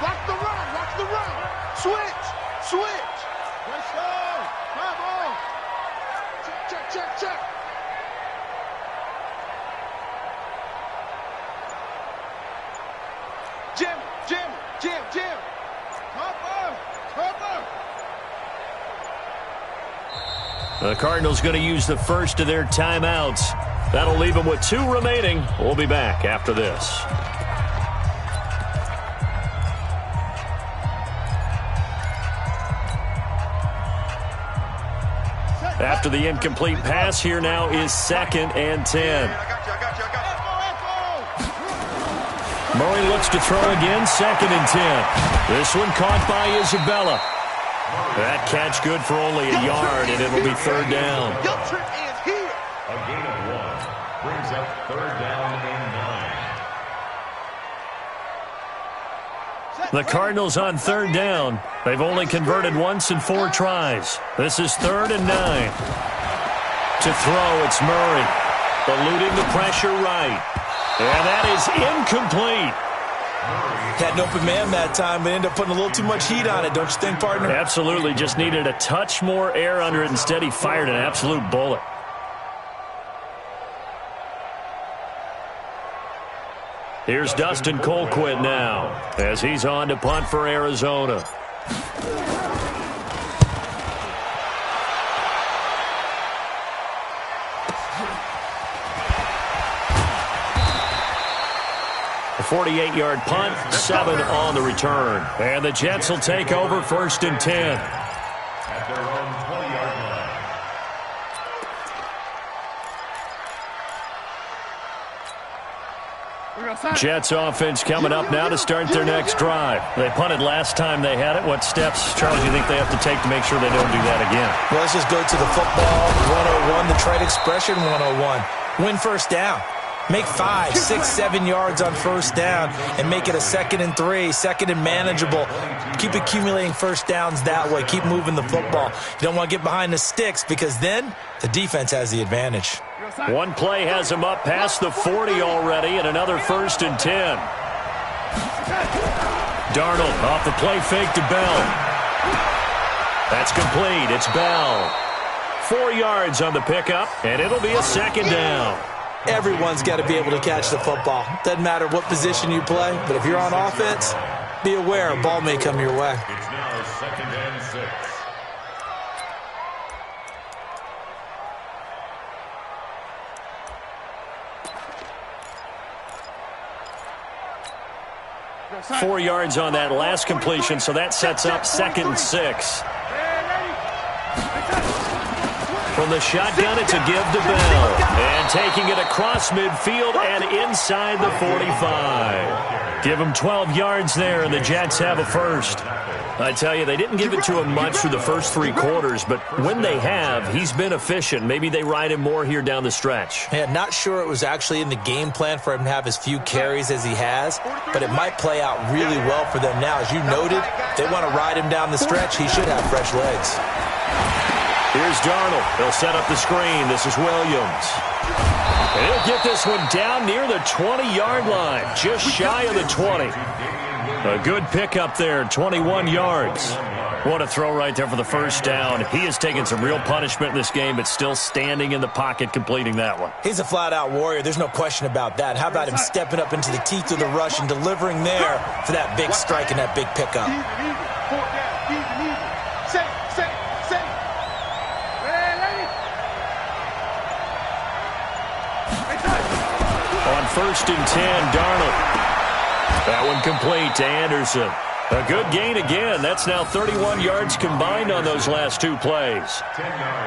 Watch the run. Watch the run. Switch. Switch. Let's go. Come on. Check. Jim. Cover. The Cardinals going to use the first of their timeouts. That'll leave them with 2 remaining. We'll be back after this. After the incomplete pass, here now is 2nd and 10. Murray looks to throw again, 2nd and 10. This one caught by Isabella. That catch good for only a yard, and it'll be 3rd down. A gain of 1 brings up 3rd down and 9. The Cardinals on 3rd down. They've only converted once in 4 tries. This is 3rd and 9. To throw, it's Murray. Eluding the pressure right. And that is incomplete. Had an open man that time, but ended up putting a little too much heat on it, don't you think, partner? Absolutely. Just needed a touch more air under it. Instead, he fired an absolute bullet. Here's Dustin Colquitt now as he's on to punt for Arizona. A 48-yard punt, 7 on the return. And the Jets will take over 1st and 10. At their own 20-yard line. Jets offense coming up now to start their next drive. They punted last time they had it. What steps, Charles, do you think they have to take to make sure they don't do that again? Well, let's just go to the football 101, the trade expression 101. Win 1st down. Make 5, 6, 7 yards on 1st down and make it a 2nd and 3, 2nd and manageable. Keep accumulating 1st downs that way. Keep moving the football. You don't want to get behind the sticks because then the defense has the advantage. One play has him up past the 40 already and another 1st and 10. Darnold off the play fake to Bell. That's complete. It's Bell. 4 yards on the pickup, and it'll be a 2nd down. Everyone's got to be able to catch the football. Doesn't matter what position you play, but if you're on offense, be aware a ball may come your way. It's now 2nd and 6. – 4 yards on that last completion, so that sets up 2nd and 6. From the shotgun, it's a give to Bell. And taking it across midfield and inside the 45. Give him 12 yards there, and the Jets have a first. I tell you, they didn't give it to him much through the first 3 quarters, but when they have, he's been efficient. Maybe they ride him more here down the stretch. Yeah, not sure it was actually in the game plan for him to have as few carries as he has, but it might play out really well for them now. As you noted, they want to ride him down the stretch. He should have fresh legs. Here's Darnold. He'll set up the screen. This is Williams. And he'll get this one down near the 20-yard line, just shy of the 20. A good pickup there, 21 yards. What a throw right there for the first down. He has taken some real punishment in this game, but still standing in the pocket completing that one. He's a flat-out warrior. There's no question about that. How about him stepping up into the teeth of the rush and delivering there for that big strike and that big pickup? On 1st and 10, Darnold. That one complete to Anderson. A good gain again. That's now 31 yards combined on those last 2 plays.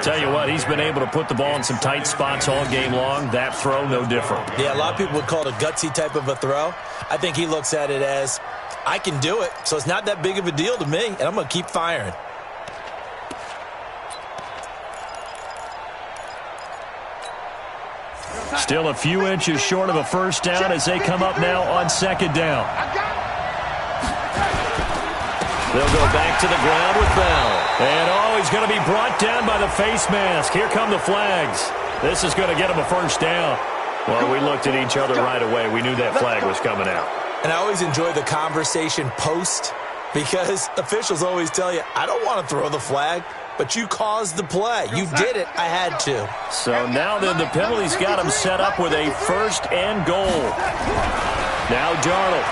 Tell you what, he's been able to put the ball in some tight spots all game long. That throw, no different. Yeah, a lot of people would call it a gutsy type of a throw. I think he looks at it as, I can do it, so it's not that big of a deal to me, and I'm going to keep firing. Still a few inches short of a first down as they come up now on 2nd down. They'll go back to the ground with Bell. And, he's going to be brought down by the face mask. Here come the flags. This is going to get him a first down. Well, we looked at each other right away. We knew that flag was coming out. And I always enjoy the conversation post because officials always tell you, I don't want to throw the flag, but you caused the play. You did it. I had to. So now then the penalty's got him set up with a 1st and goal. Now Darnold.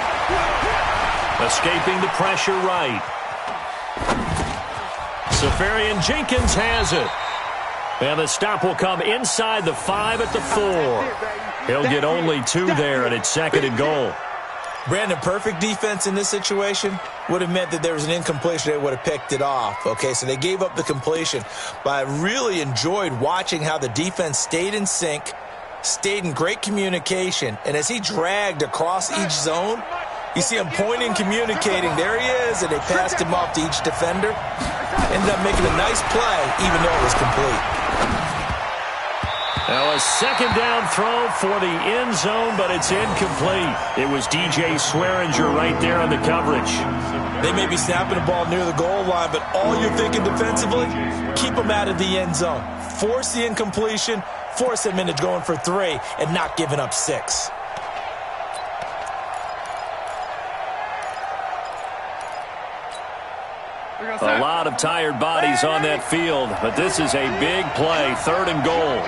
Escaping the pressure right. Safarian Jenkins has it. And the stop will come inside the 5 at the 4. He'll get only 2 there, and it's 2nd and goal. Brandon, perfect defense in this situation would have meant that there was an incompletion. They would have picked it off. Okay, so they gave up the completion. But I really enjoyed watching how the defense stayed in sync, stayed in great communication, and as he dragged across each zone, you see him pointing, communicating. There he is, and they passed him off to each defender. Ended up making a nice play, even though it was complete. Now a 2nd down throw for the end zone, but it's incomplete. It was DJ Swearinger right there on the coverage. They may be snapping the ball near the goal line, but all you're thinking defensively, keep them out of the end zone. Force the incompletion, force them into going for 3, and not giving up 6. A lot of tired bodies on that field, but this is a big play, 3rd and goal.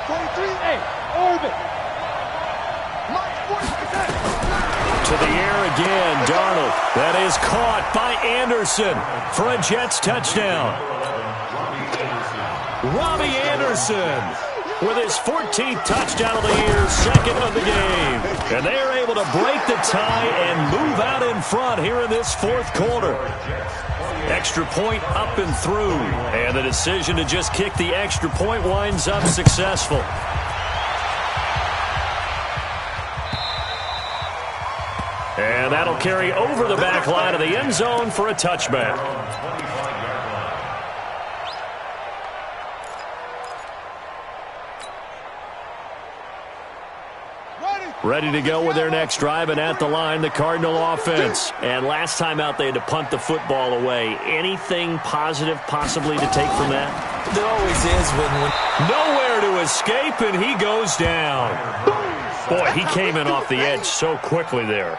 23-8, orbit. To the air again, Darnold. That is caught by Anderson for a Jets touchdown. Robbie Anderson with his 14th touchdown of the year, 2nd of the game. And they are able to break the tie and move out in front here in this 4th quarter. Extra point up and through. And the decision to just kick the extra point winds up successful. And that'll carry over the back line of the end zone for a touchback. Ready to go with their next drive, and at the line, the Cardinal offense. And last time out, they had to punt the football away. Anything positive possibly to take from that? There always is when nowhere to escape, and he goes down. Boy, he came in off the edge so quickly there.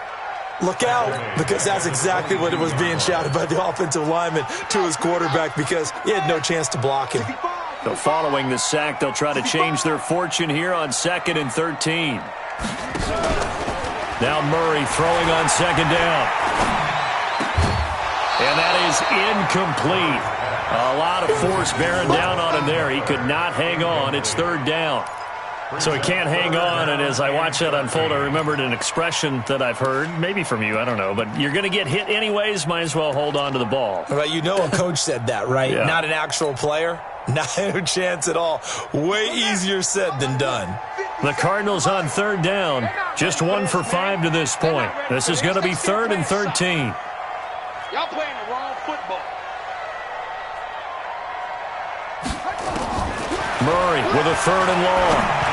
Look out, because that's exactly what it was being shouted by the offensive lineman to his quarterback because he had no chance to block him. So following the sack, they'll try to change their fortune here on 2nd and 13. Now Murray throwing on 2nd down. And that is incomplete. A lot of force bearing down on him there. He could not hang on. It's 3rd down. So he can't hang on, and as I watch that unfold, I remembered an expression that I've heard, maybe from you, I don't know, but you're going to get hit anyways, might as well hold on to the ball. Well, you know a coach said that, right? Yeah. Not an actual player? Not a chance at all. Way easier said than done. The Cardinals on 3rd down, just 1 for 5 to this point. This is going to be 3rd and 13. Y'all playing the wrong football. Murray with a 3rd and long.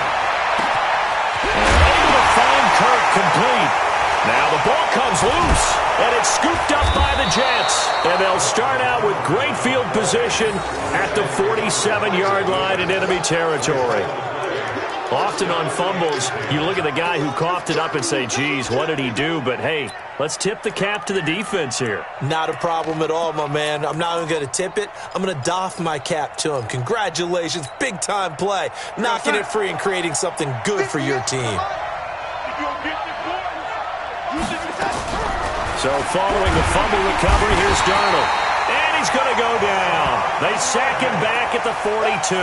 Able to find Kirk complete. Now the ball comes loose, and it's scooped up by the Jets. And they'll start out with great field position at the 47-yard line in enemy territory. Often on fumbles, you look at the guy who coughed it up and say, geez, what did he do? But, hey, let's tip the cap to the defense here. Not a problem at all, my man. I'm not even going to tip it. I'm going to doff my cap to him. Congratulations. Big-time play. Knocking it free and creating something good for your team. So following the fumble recovery, here's Darnold. And he's going to go down. They sack him back at the 42.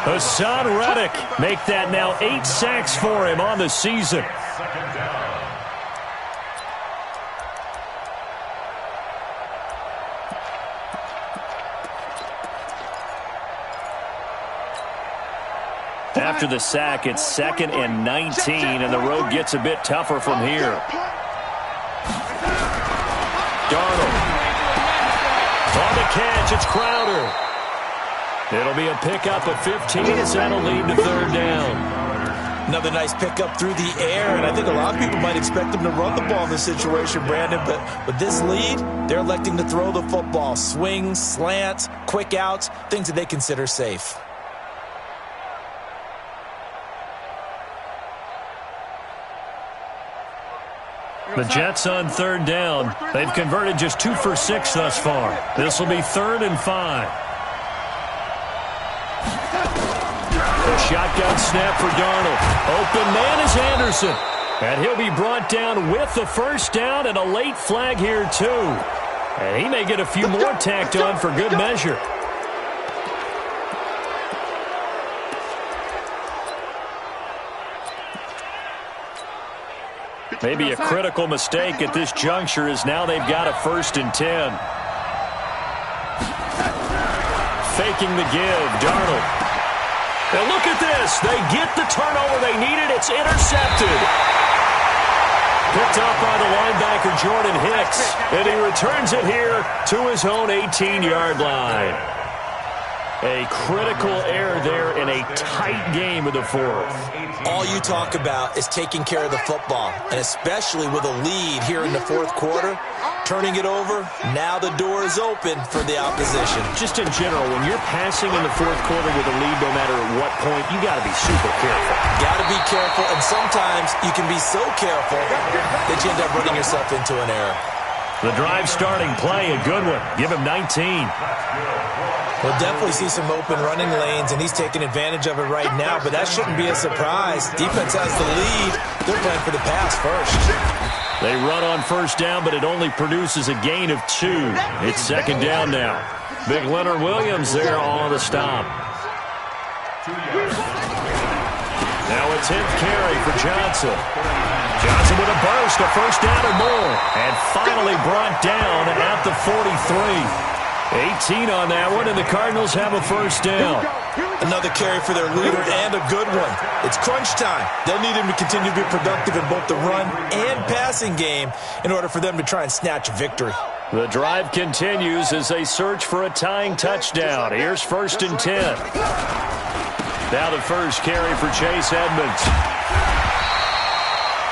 Hassan Reddick make that now 8 sacks for him on the season. After the sack, it's 2nd and 19, and the road gets a bit tougher from here. Darnold. On the catch, it's Crowder. It'll be a pickup of 15, and that'll lead to 3rd down. Another nice pickup through the air, and I think a lot of people might expect them to run the ball in this situation, Brandon, but with this lead, they're electing to throw the football. Swings, slants, quick outs, things that they consider safe. The Jets on 3rd down. They've converted just 2 for 6 thus far. This will be 3rd and 5. The shotgun snap for Darnold. Open man is Anderson. And he'll be brought down with the 1st down and a late flag here too. And he may get a few more tacked on for good measure. Maybe a critical mistake at this juncture is now they've got a 1st and 10. Faking the give, Darnold. And look at this. They get the turnover they needed. It's intercepted. Picked up by the linebacker, Jordan Hicks. And he returns it here to his own 18-yard line. A critical error there in a tight game of the 4th. All you talk about is taking care of the football, and especially with a lead here in the 4th quarter, turning it over, now the door is open for the opposition. Just in general, when you're passing in the 4th quarter with a lead, no matter at what point, you got to be super careful. Got to be careful, and sometimes you can be so careful that you end up running yourself into an error. The drive starting play, a good one. Give him 19. We'll definitely see some open running lanes, and he's taking advantage of it right now, but that shouldn't be a surprise. Defense has the lead. They're playing for the pass first. They run on 1st down, but it only produces a gain of 2. It's 2nd down now. Big Leonard Williams there on the stop. Now a 10th carry for Johnson. Johnson with a burst, a 1st down or more, and finally brought down at the 43. 18 on that one, and the Cardinals have a 1st down. Another carry for their leader, and a good one. It's crunch time. They'll need him to continue to be productive in both the run and passing game in order for them to try and snatch a victory. The drive continues as they search for a tying touchdown. Here's 1st and 10. Now the 1st carry for Chase Edmonds.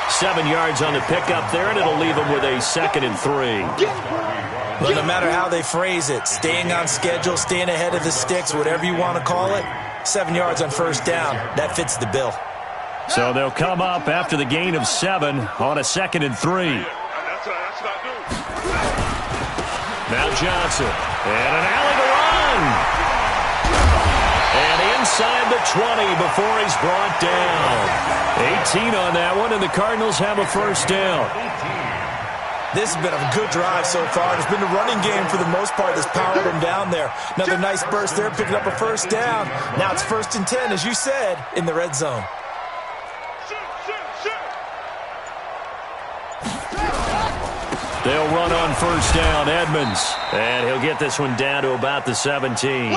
7 yards on the pickup there, and it'll leave him with a 2nd and 3. Well, no matter how they phrase it, staying on schedule, staying ahead of the sticks, whatever you want to call it, 7 yards on 1st down, that fits the bill. So they'll come up after the gain of 7 on a 2nd and 3. Now Johnson, and an alley to run. And inside the 20 before he's brought down. 18 on that one, and the Cardinals have a first down. This has been a good drive so far. It's been the running game for the most part that's powered them down there. Another nice burst there, picking up a first down. Now it's 1st and 10, as you said, in the red zone. They'll run on first down, Edmonds. And he'll get this one down to about the 17.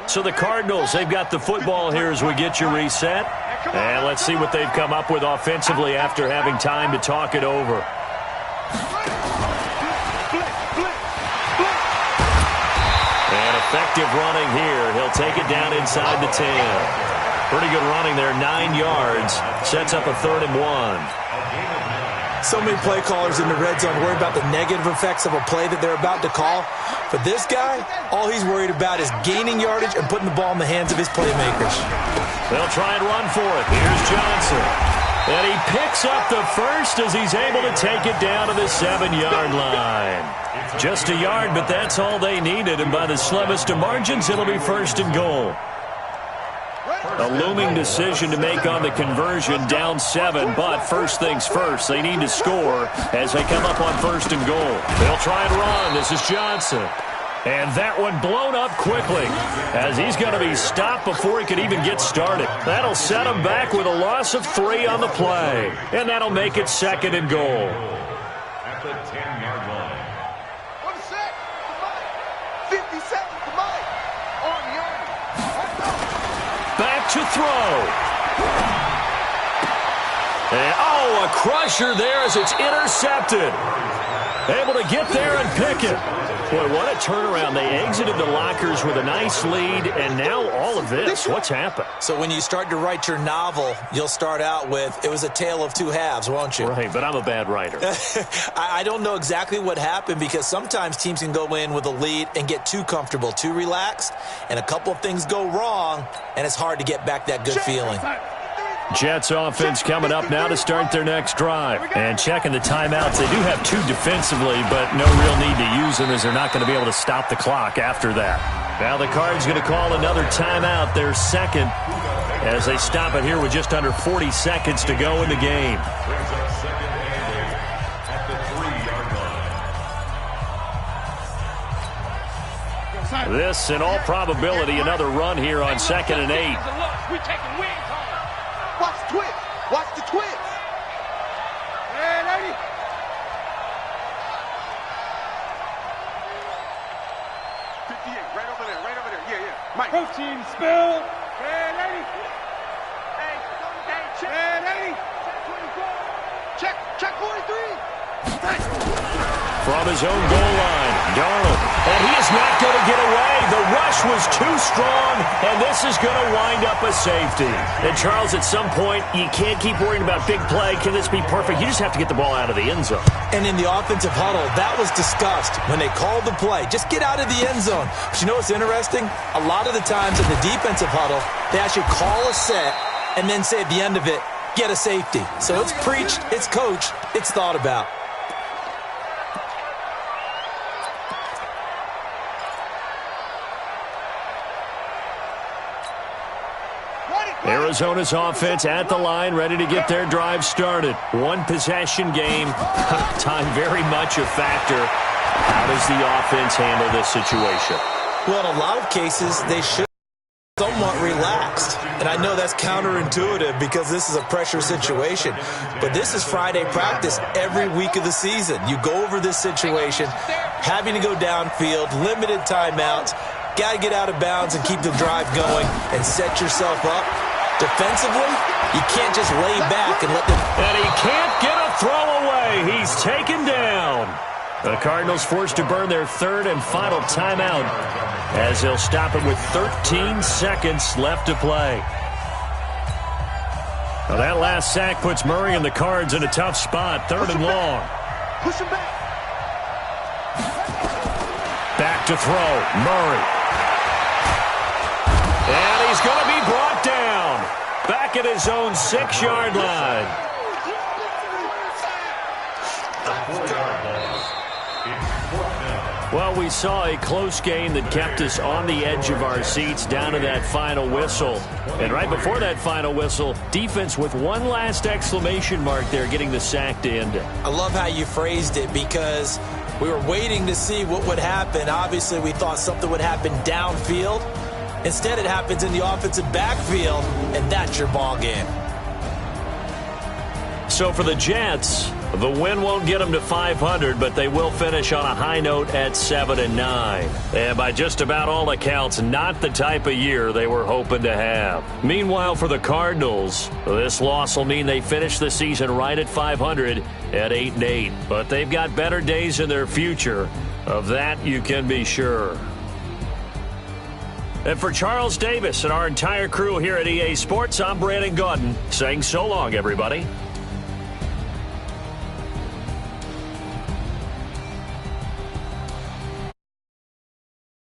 So the Cardinals, they've got the football here as we get you reset. And let's see what they've come up with offensively after having time to talk it over. And effective running here. He'll take it down inside the 10. Pretty good running there, 9 yards. Sets up a 3rd and 1. So many play callers in the red zone worry about the negative effects of a play that they're about to call. For this guy, all he's worried about is gaining yardage and putting the ball in the hands of his playmakers. They'll try and run for it. Here's Johnson. And he picks up the first as he's able to take it down to the 7-yard line. Just a yard, but that's all they needed. And by the slimmest of margins, it'll be 1st and goal. A looming decision to make on the conversion, down 7, but first things first, they need to score as they come up on 1st and goal. They'll try and run. This is Johnson. And that one blown up quickly as he's going to be stopped before he could even get started. That'll set him back with a loss of 3 on the play. And that'll make it 2nd and goal. At the 10-yard line. 1 sec. 50 seconds to Mike. On the arm. Back to throw. And, oh, a crusher there as it's intercepted. Able to get there and pick it. Boy, what a turnaround. They exited the lockers with a nice lead, and now all of this. What's happened? So when you start to write your novel, you'll start out with, it was a tale of 2 halves, won't you? Right, but I'm a bad writer. I don't know exactly what happened because sometimes teams can go in with a lead and get too comfortable, too relaxed, and a couple of things go wrong, and it's hard to get back that good feeling. Jets offense coming up now to start their next drive. And checking the timeouts. They do have 2 defensively, but no real need to use them as they're not going to be able to stop the clock after that. Now the Cards going to call another timeout, their 2nd, as they stop it here with just under 40 seconds to go in the game. Brings up 2nd and 8 at the 3-yard line. This, in all probability, another run here on 2nd and 8. We taking wings. Watch the twist. Watch the twist. Hey, lady. 58, right over there, right over there. Yeah, yeah. Mike. Protein spill. Hey, lady. Hey, check. Hey, lady. Check 24. Check 43. Nice. From his own goal line, Darnold. And he is not going to get away. The rush was too strong, and this is going to wind up a safety. And, Charles, at some point, you can't keep worrying about big play. Can this be perfect? You just have to get the ball out of the end zone. And in the offensive huddle, that was discussed when they called the play. Just get out of the end zone. But you know what's interesting? A lot of the times in the defensive huddle, they actually call a set and then say at the end of it, get a safety. So it's preached, it's coached, it's thought about. Arizona's offense at the line, ready to get their drive started. 1 possession game. Time very much a factor. How does the offense handle this situation? Well, in a lot of cases, they should be somewhat relaxed. And I know that's counterintuitive because this is a pressure situation. But this is Friday practice every week of the season. You go over this situation, having to go downfield, limited timeouts, got to get out of bounds and keep the drive going and set yourself up. Defensively, you can't just lay back and let them... And he can't get a throw away. He's taken down. The Cardinals forced to burn their 3rd and final timeout as they'll stop it with 13 seconds left to play. Now that last sack puts Murray and the Cards in a tough spot, 3rd and long. Push him back. Back to throw. Murray. And he's going to be brought down. Back at his own 6-yard line. Well, we saw a close game that kept us on the edge of our seats down to that final whistle. And right before that final whistle, defense with one last exclamation mark there, getting the sack to end it. I love how you phrased it, because we were waiting to see what would happen. Obviously, we thought something would happen downfield. Instead, it happens in the offensive backfield, and that's your ball game. So for the Jets, the win won't get them to 500, but they will finish on a high note at 7-9. And by just about all accounts, not the type of year they were hoping to have. Meanwhile, for the Cardinals, this loss will mean they finish the season right at 500 at 8-8. But they've got better days in their future. Of that, you can be sure. And for Charles Davis and our entire crew here at EA Sports, I'm Brandon Gaudin saying so long, everybody.